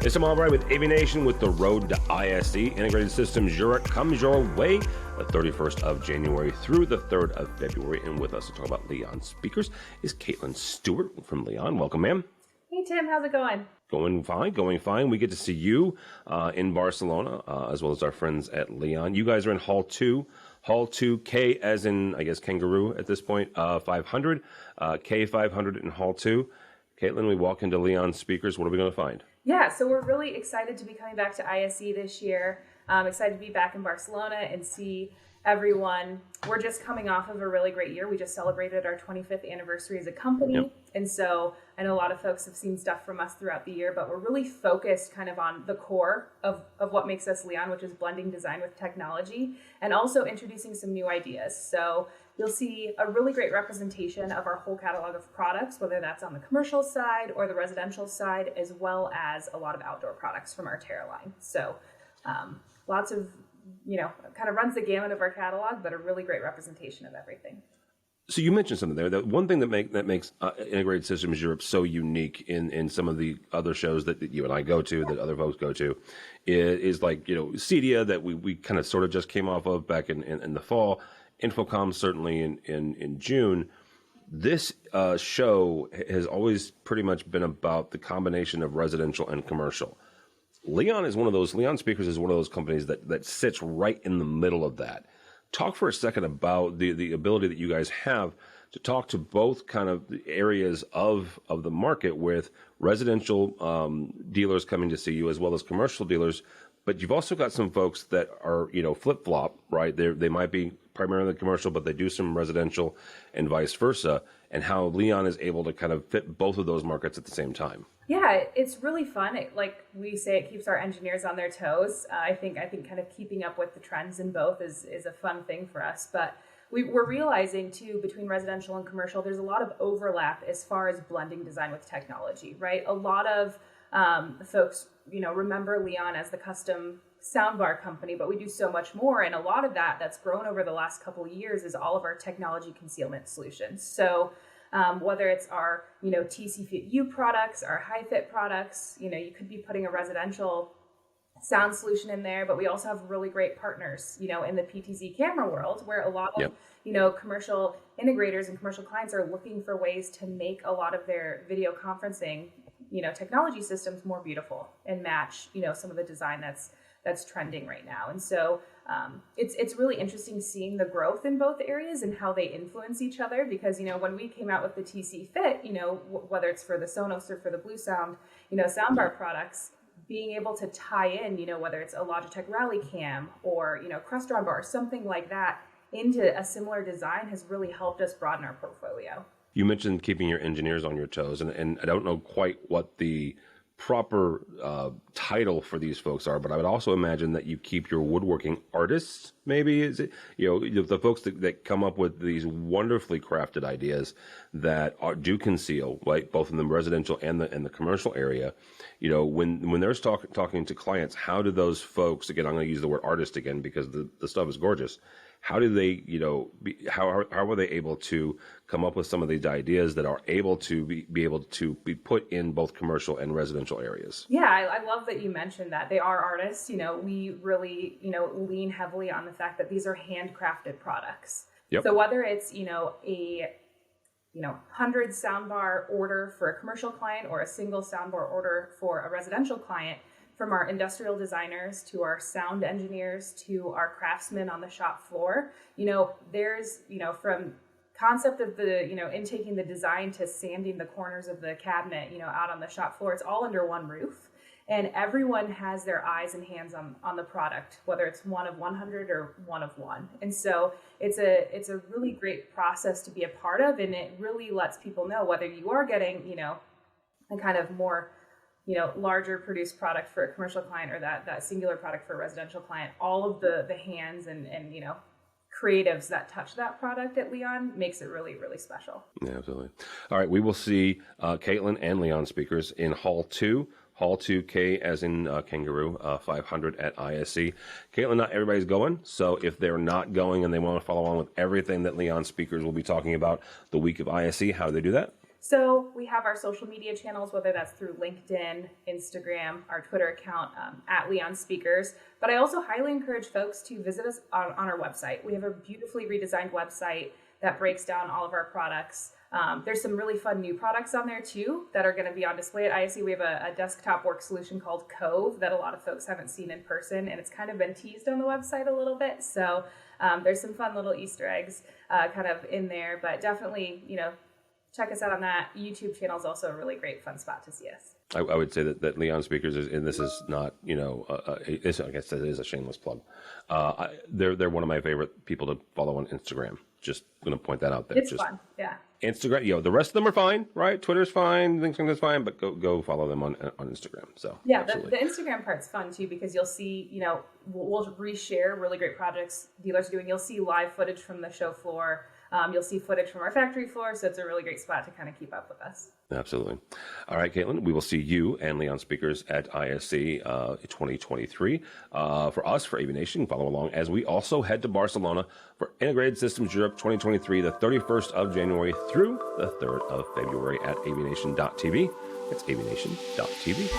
It's I'm all right with AVNation with the road to ISE. Integrated Systems Europe comes your way the 31st of January through the 3rd of February. And with us to talk about Leon speakers is Caitlin Stewart from Leon. Welcome, ma'am. Hey, Tim. How's it going? Going fine, going fine. We get to see you in Barcelona, as well as our friends at Leon. You guys are in Hall 2. Hall 2K as in, I guess, kangaroo at this point, 500, K500 in Hall 2. Caitlin, we walk into Leon speakers. What are we going to find? Yeah, so we're really excited to be coming back to ISE this year. Excited to be back in Barcelona and see everyone. We're just coming off of a really great year. We just celebrated our 25th anniversary as a company. Yep. And so I know a lot of folks have seen stuff from us throughout the year, but we're really focused kind of on the core of what makes us Leon, which is blending design with technology and also introducing some new ideas. So you'll see a really great representation of our whole catalog of products, whether that's on the commercial side or the residential side, as well as a lot of outdoor products from our Terra line. So lots of, kind of runs the gamut of our catalog, but a really great representation of everything. So you mentioned something there. That one thing that makes Integrated Systems Europe so unique in some of the other shows that you and I go to, that other folks go to, is like, CEDIA that we kind of sort of just came off of back in the fall, Infocom certainly in June. This show has always pretty much been about the combination of residential and commercial. Leon Speakers is one of those companies that sits right in the middle of that. Talk for a second about the ability that you guys have to talk to both kind of the areas of the market with residential dealers coming to see you as well as commercial dealers. But you've also got some folks that are, flip-flop, right? They might be primarily commercial, but they do some residential and vice versa, and how Leon is able to kind of fit both of those markets at the same time. Yeah, it's really fun. Like we say, it keeps our engineers on their toes. I think kind of keeping up with the trends in both is a fun thing for us. But we're realizing too, between residential and commercial, there's a lot of overlap as far as blending design with technology, right? A lot of folks, remember Leon as the custom soundbar company, but we do so much more. And a lot of that's grown over the last couple of years is all of our technology concealment solutions. So whether it's our, TC Fit U products, our high fit products, you could be putting a residential sound solution in there, but we also have really great partners, in the PTZ camera world where a lot of, commercial integrators and commercial clients are looking for ways to make a lot of their video conferencing, technology systems more beautiful and match, some of the design that's trending right now. And so it's really interesting seeing the growth in both areas and how they influence each other, because, when we came out with the TC Fit, whether it's for the Sonos or for the Blue Sound, soundbar products, being able to tie in, whether it's a Logitech Rally Cam or, Crestron bar, something like that into a similar design has really helped us broaden our portfolio. You mentioned keeping your engineers on your toes, and I don't know quite what the proper title for these folks are, but I would also imagine that you keep your woodworking artists, maybe, is it, the folks that come up with these wonderfully crafted ideas that do conceal, right, both in the residential and the commercial area. When they're talking to clients, how do those folks, again, I'm going to use the word artist again because the stuff is gorgeous. How do they, how are they able to come up with some of these ideas that are able to be put in both commercial and residential areas? Yeah, I love that you mentioned that. They are artists. We really, lean heavily on the fact that these are handcrafted products. Yep. So whether it's, a 100 soundbar order for a commercial client or a single soundbar order for a residential client, from our industrial designers to our sound engineers to our craftsmen on the shop floor, there's, from concept of the, intaking the design to sanding the corners of the cabinet, out on the shop floor, it's all under one roof. And everyone has their eyes and hands on the product, whether it's one of 100 or one of one. And so it's a really great process to be a part of. And it really lets people know whether you are getting, a kind of more, larger produced product for a commercial client or that singular product for a residential client, all of the hands and creatives that touch that product at Leon makes it really, really special. Yeah, absolutely. All right, we will see Caitlin and Leon speakers in Hall 2. Hall 2K as in kangaroo, 500 at ISE. Caitlin, not everybody's going, so if they're not going and they want to follow on with everything that Leon speakers will be talking about the week of ISE, how do they do that? So we have our social media channels, whether that's through LinkedIn, Instagram, our Twitter account at Leon Speakers. But I also highly encourage folks to visit us on our website. We have a beautifully redesigned website that breaks down all of our products. There's some really fun new products on there too that are going to be on display at ISE. We have a desktop work solution called Cove that a lot of folks haven't seen in person, and it's kind of been teased on the website a little bit. So there's some fun little Easter eggs kind of in there, but definitely, check us out on that. YouTube channel is also a really great fun spot to see us. I would say that Leon Speakers is, and this is not, I guess it is a shameless plug. They're one of my favorite people to follow on Instagram. Just going to point that out there. It's fun, yeah. Instagram, the rest of them are fine, right? Twitter's fine, LinkedIn's fine, but go follow them on Instagram. So yeah, the Instagram part's fun too because you'll see, we'll reshare really great projects dealers are doing. You'll see live footage from the show floor. You'll see footage from our factory floor, so it's a really great spot to kind of keep up with us. Absolutely. All right, Caitlin, we will see you and Leon Speakers at ISE 2023. For us, for AVNation, follow along as we also head to Barcelona for Integrated Systems Europe 2023, the 31st of January through the 3rd of February at avnation.tv. It's avnation.tv.